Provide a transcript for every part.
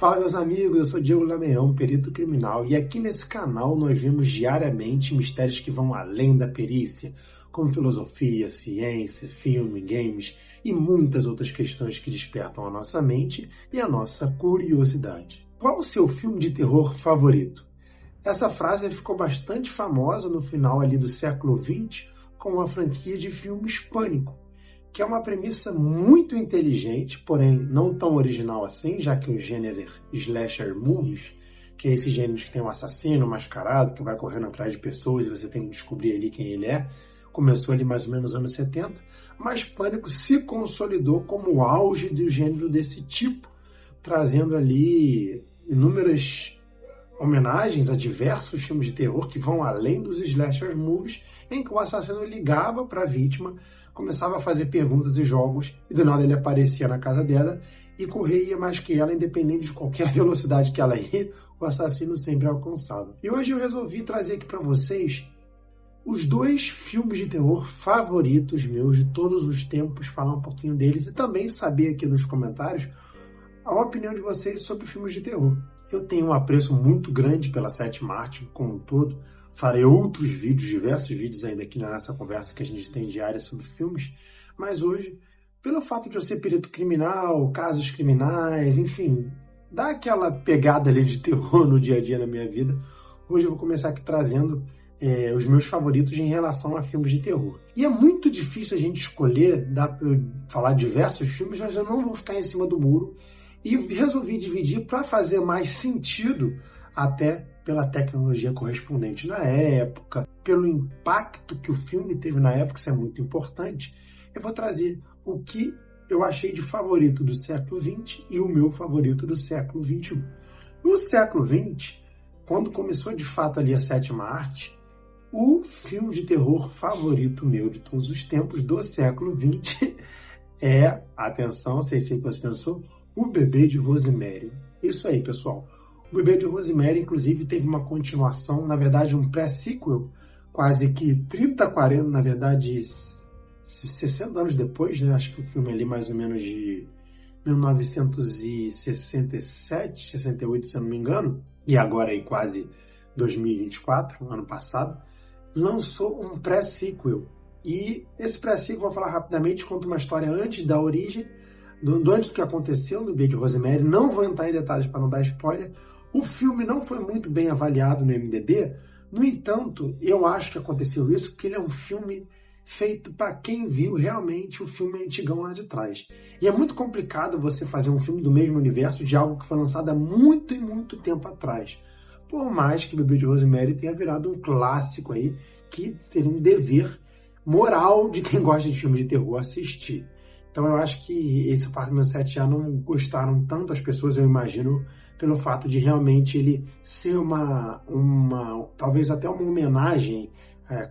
Fala meus amigos, eu sou Diego Lameirão, perito criminal, e aqui nesse canal nós vemos diariamente mistérios que vão além da perícia, como filosofia, ciência, filme, games e muitas outras questões que despertam a nossa mente e a nossa curiosidade. Qual o seu filme de terror favorito? Essa frase ficou bastante famosa no final ali do século XX com a franquia de filmes Pânico, que é uma premissa muito inteligente, porém não tão original assim, já que o gênero slasher movies, que é esse gênero que tem um assassino mascarado que vai correndo atrás de pessoas e você tem que descobrir ali quem ele é, começou ali mais ou menos nos anos 70, mas Pânico se consolidou como o auge do gênero desse tipo, trazendo ali inúmeras homenagens a diversos filmes de terror que vão além dos slasher movies, em que o assassino ligava para a vítima, começava a fazer perguntas e jogos, e do nada ele aparecia na casa dela e corria mais que ela, independente de qualquer velocidade que ela ia, o assassino sempre alcançava. E hoje eu resolvi trazer aqui para vocês os 2 filmes de terror favoritos meus de todos os tempos, falar um pouquinho deles e também saber aqui nos comentários a opinião de vocês sobre filmes de terror. Eu tenho um apreço muito grande pela 7ª arte como um todo. Farei outros vídeos, diversos vídeos ainda aqui nessa conversa que a gente tem diária sobre filmes, mas hoje, pelo fato de eu ser perito criminal, casos criminais, enfim, dá aquela pegada ali de terror no dia a dia na minha vida, hoje eu vou começar aqui trazendo os meus favoritos em relação a filmes de terror. E é muito difícil a gente escolher, dá para eu falar diversos filmes, mas eu não vou ficar em cima do muro, e resolvi dividir para fazer mais sentido, até pela tecnologia correspondente na época, pelo impacto que o filme teve na época, isso é muito importante. Eu vou trazer o que eu achei de favorito do século XX e o meu favorito do século XXI. No século XX, quando começou de fato ali a 7ª arte, o filme de terror favorito meu de todos os tempos do século XX é, atenção, sei se você pensou, O Bebê de Rosemary. Isso aí, pessoal. O Bebê de Rosemary, inclusive, teve uma continuação, na verdade, um pré-sequel, quase que 30, 40, na verdade, 60 anos depois, né? Acho que o filme é ali mais ou menos de 1967, 68, se eu não me engano, e agora aí quase 2024, ano passado, lançou um pré-sequel. E esse pré-sequel, vou falar rapidamente, conta uma história antes da origem, antes do que aconteceu no Bebê de Rosemary. Não vou entrar em detalhes para não dar spoiler. O filme não foi muito bem avaliado no IMDb, no entanto, eu acho que aconteceu isso porque ele é um filme feito para quem viu realmente o filme antigão lá de trás. E é muito complicado você fazer um filme do mesmo universo de algo que foi lançado há muito e muito tempo atrás. Por mais que Bebê de Rosemary tenha virado um clássico aí, que seria um dever moral de quem gosta de filme de terror assistir. Então eu acho que esse Apartamento 7A não gostaram tanto as pessoas, eu imagino, pelo fato de realmente ele ser talvez até uma homenagem.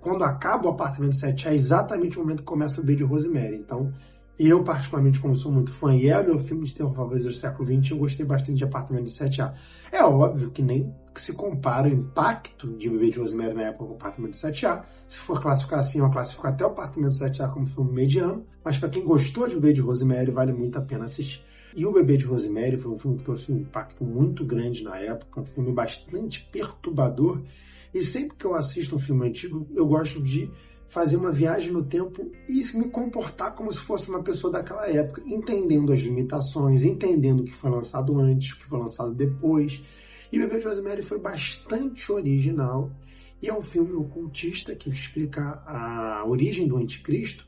Quando acaba o Apartamento 7A é exatamente o momento que começa o Bebê de Rosemary. Então, eu particularmente, como sou muito fã, e é o meu filme de terror favorito do século XX, eu gostei bastante de Apartamento 7A. É óbvio que nem se compara o impacto de Bebê de Rosemary na época com o Apartamento 7A. Se for classificar assim, eu classifico até o Apartamento 7A como filme mediano, mas para quem gostou de Bebê de Rosemary, vale muito a pena assistir. E o Bebê de Rosemary foi um filme que trouxe um impacto muito grande na época, um filme bastante perturbador, e sempre que eu assisto um filme antigo, eu gosto de fazer uma viagem no tempo e me comportar como se fosse uma pessoa daquela época, entendendo as limitações, entendendo o que foi lançado antes, o que foi lançado depois. E Bebê de Rosemary foi bastante original, e é um filme ocultista que explica a origem do anticristo,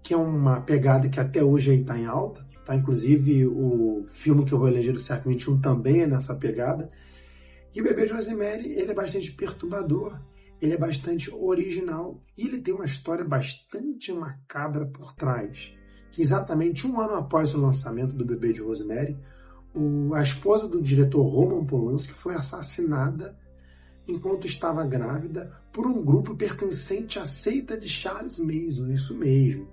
que é uma pegada que até hoje está em alta, tá? Inclusive o filme que eu vou eleger do século XXI também é nessa pegada. E o Bebê de Rosemary, ele é bastante perturbador, ele é bastante original e ele tem uma história bastante macabra por trás. Que exatamente 1 ano após o lançamento do Bebê de Rosemary, a esposa do diretor Roman Polanski foi assassinada enquanto estava grávida por um grupo pertencente à seita de Charles Manson, isso mesmo.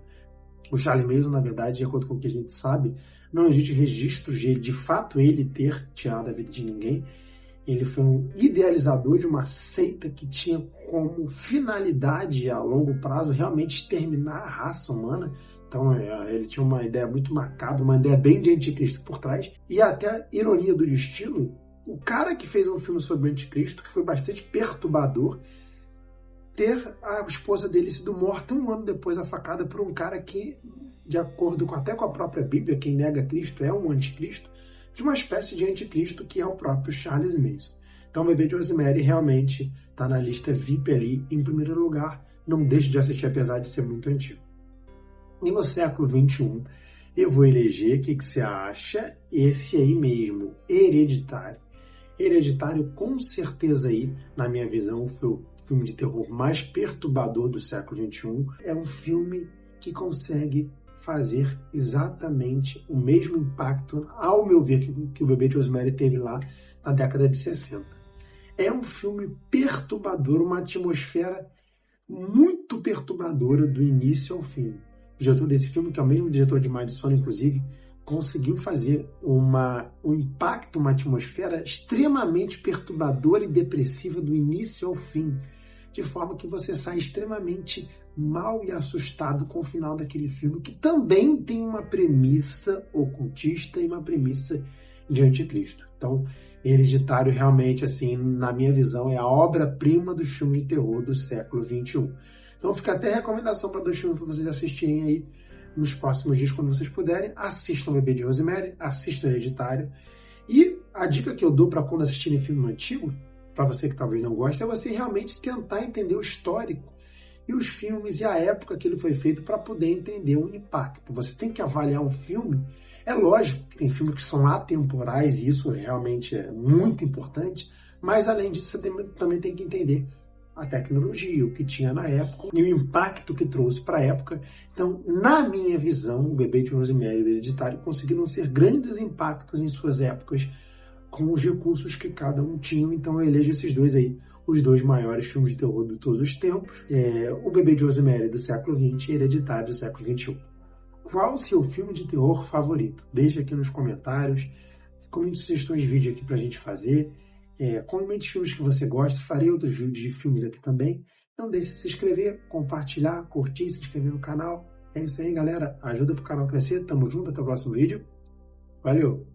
O Charles Manson, na verdade, de acordo com o que a gente sabe, não existe registros de fato ele ter tirado a vida de ninguém. Ele foi um idealizador de uma seita que tinha como finalidade a longo prazo realmente exterminar a raça humana. Então ele tinha uma ideia muito macabra, uma ideia bem de anticristo por trás. E até a ironia do destino, o cara que fez um filme sobre o anticristo, que foi bastante perturbador, ter a esposa dele sido morta 1 ano depois da facada por um cara que, de acordo até com a própria Bíblia, quem nega Cristo é um anticristo, de uma espécie de anticristo que é o próprio Charles Manson. Então, o Bebê de Rosemary realmente está na lista VIP ali, em primeiro lugar. Não deixe de assistir, apesar de ser muito antigo. E no século XXI, eu vou eleger, o que você acha? Esse aí mesmo, Hereditário. Hereditário, com certeza aí, na minha visão, foi o filme de terror mais perturbador do século XXI. É um filme que consegue fazer exatamente o mesmo impacto, ao meu ver, que o Bebê de Rosemary teve lá na década de 60. É um filme perturbador, uma atmosfera muito perturbadora do início ao fim. O diretor desse filme, que é o mesmo diretor de Midsommar, inclusive, conseguiu fazer um impacto, uma atmosfera extremamente perturbadora e depressiva do início ao fim, de forma que você sai extremamente mal e assustado com o final daquele filme, que também tem uma premissa ocultista e uma premissa de anticristo. Então, Hereditário realmente, assim, na minha visão, é a obra-prima dos filmes de terror do século XXI. Então fica até recomendação para 2 filmes para vocês assistirem aí nos próximos dias, quando vocês puderem. Assistam o Bebê de Rosemary, assistam Hereditário. E a dica que eu dou para quando assistirem filme antigo, para você que talvez não goste, é você realmente tentar entender o histórico e os filmes e a época que ele foi feito para poder entender o impacto. Você tem que avaliar um filme. É lógico que tem filmes que são atemporais e isso realmente é muito importante, mas além disso você também tem que entender a tecnologia, o que tinha na época e o impacto que trouxe para a época. Então, na minha visão, o Bebê de Rosemary e o Hereditário conseguiram ser grandes impactos em suas épocas com os recursos que cada um tinha. Então eu elejo esses 2 aí, os 2 maiores filmes de terror de todos os tempos, o Bebê de Rosemary do século XX e Hereditário do século XXI. Qual o seu filme de terror favorito? Deixe aqui nos comentários, comente sugestões de vídeo aqui pra gente fazer, comente filmes que você gosta, farei outros vídeos de filmes aqui também. Não deixe de se inscrever, compartilhar, curtir, se inscrever no canal. É isso aí, galera. Ajuda pro canal crescer. Tamo junto, até o próximo vídeo. Valeu!